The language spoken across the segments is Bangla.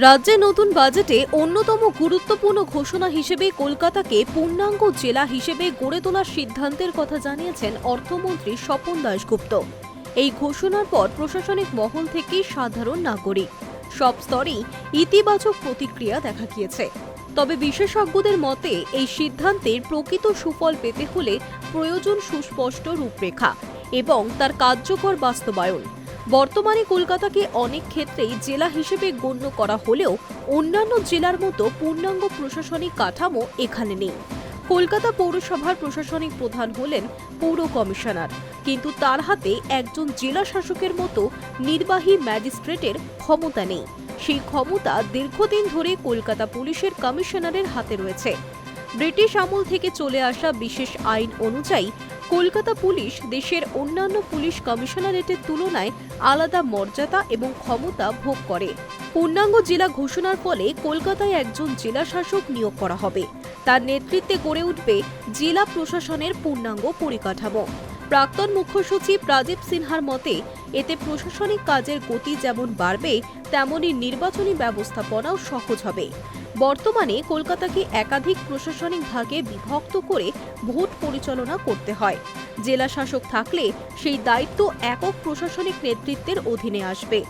রাজ্যে নতুন বাজেটে অন্যতম গুরুত্বপূর্ণ ঘোষণা হিসেবে কলকাতাকে পূর্ণাঙ্গ জেলা হিসেবে গড়ে তোলার সিদ্ধান্তের কথা জানিয়েছেন অর্থমন্ত্রী স্বপন দাশগুপ্ত। এই ঘোষণার পর প্রশাসনিক মহল থেকে সাধারণ নাগরিক সব স্তরেই ইতিবাচক প্রতিক্রিয়া দেখা গিয়েছে। তবে বিশেষজ্ঞদের মতে এই সিদ্ধান্তের প্রকৃত সুফল পেতে হলে প্রয়োজন সুস্পষ্ট রূপরেখা এবং তার কার্যকর বাস্তবায়ন। বর্তমানে কলকাতাকে অনেক ক্ষেত্রেই জেলা হিসেবে গণ্য করা হলেও অন্যান্য জেলার মতো পূর্ণাঙ্গ প্রশাসনিক কাঠামো এখানে নেই। কলকাতা পৌরসভার প্রশাসনিক প্রধান হলেন পৌর কমিশনার, কিন্তু তার হাতে একজন জেলা শাসকের মতো নির্বাহী ম্যাজিস্ট্রেটের ক্ষমতা নেই। সেই ক্ষমতা দীর্ঘদিন ধরে কলকাতা পুলিশের কমিশনারের হাতে রয়েছে। ব্রিটিশ আমল থেকে চলে আসা বিশেষ আইন অনুযায়ী কলকাতা পুলিশ দেশের অন্যান্য পুলিশ কমিশনারেটের তুলনায় আলাদা মর্যাদা এবং ক্ষমতা ভোগ করে। পূর্ণাঙ্গ জেলা ঘোষণার ফলে কলকাতায় একজন জেলা শাসক নিয়োগ করা হবে। তার নেতৃত্বে গড়ে উঠবে জেলা প্রশাসনের পূর্ণাঙ্গ পরিকাঠামো। প্রাক্তন মুখ্য সচিব রাজীব সিনহার মতে এতে প্রশাসনিক কাজের গতি যেমন বাড়বে, তেমনি নির্বাচনী ব্যবস্থাপনাও সহজ হবে। বর্তমানে কলকাতাকে একাধিক প্রশাসনিক ভাগে বিভক্ত করে ভোট পরিচালনা করতে হয়। জেলা শাসক থাকলে সেই দায়িত্ব একক প্রশাসনিক নেতৃত্বের অধীনে আসবে।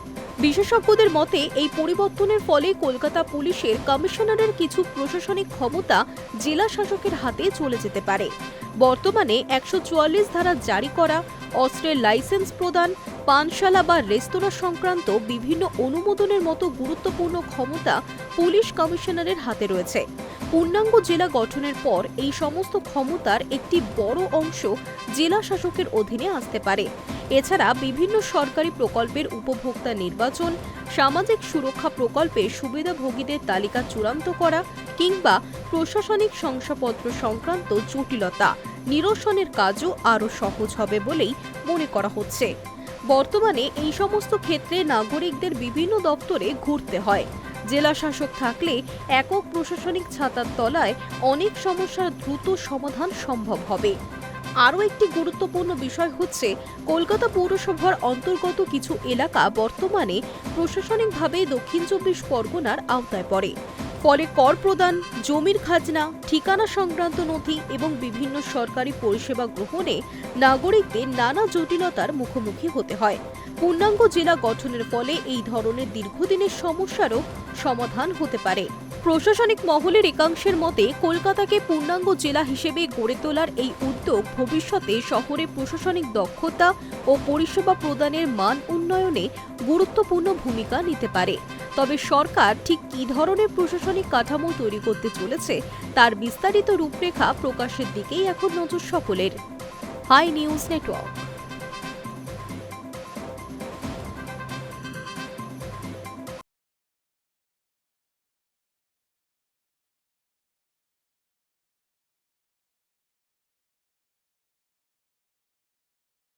বিশেষজ্ঞদের মতে এই পরিবর্তনের ফলে কলকাতা পুলিশের কমিশনারের কিছু প্রশাসনিক ক্ষমতা জেলা শাসকের হাতে চলে যেতে পারে। বর্তমানে ১৪৪ ধারা জারি করা, অস্ত্রের লাইসেন্স প্রদান, পানশালা বা রেস্তোরাঁ সংক্রান্ত বিভিন্ন অনুমোদনের মতো গুরুত্বপূর্ণ ক্ষমতা পুলিশ কমিশনারের হাতে রয়েছে। পূর্ণাঙ্গ জেলা গঠনের পর এই সমস্ত ক্ষমতার একটি বড় অংশ জেলা শাসকের অধীনে আসতে পারে। এছাড়া বিভিন্ন সরকারি প্রকল্পের উপভোক্তা নির্বাচন, সামাজিক সুরক্ষা প্রকল্পে সুবিধাভোগীদের তালিকা চূড়ান্ত করা কিংবা প্রশাসনিক শংসাপত্র সংক্রান্ত জটিলতা নিরসনের কাজও আরও সহজ হবে বলেই মনে করা হচ্ছে। বর্তমানে এই সমস্ত ক্ষেত্রে নাগরিকদের বিভিন্ন দপ্তরে ঘুরতে হয়। জেলা শাসক থাকলে একক প্রশাসনিক ছাতার তলায় অনেক সমস্যার দ্রুত সমাধান সম্ভব হবে। আরও একটি গুরুত্বপূর্ণ বিষয় হচ্ছে কলকাতা পৌরসভার অন্তর্গত কিছু এলাকা বর্তমানে প্রশাসনিকভাবে দক্ষিণ ২৪ পরগনার আওতায় পড়ে। ফলে কর প্রদান, জমির খাজনা, ঠিকানা সংক্রান্ত নথি এবং বিভিন্ন সরকারি পরিষেবা গ্রহণে নাগরিকদের নানা জটিলতার মুখোমুখি হতে হয়। পূর্ণাঙ্গ জেলা গঠনের ফলে এই ধরনের দীর্ঘদিনের সমস্যারও সমাধান হতে পারে। প্রশাসনিক মহলের একাংশের মতে কলকাতাকে পূর্ণাঙ্গ জেলা হিসেবে গড়ে তোলার এই উদ্যোগ ভবিষ্যতে শহরে প্রশাসনিক দক্ষতা ও পরিষেবা প্রদানের মান উন্নয়নে গুরুত্বপূর্ণ ভূমিকা নিতে পারে। তবে সরকার ঠিক কী ধরনের প্রশাসনিক কাঠামো তৈরি করতে চলেছে তার বিস্তারিত রূপরেখা প্রকাশের দিকেই এখন নজর সকলের। Hi news network.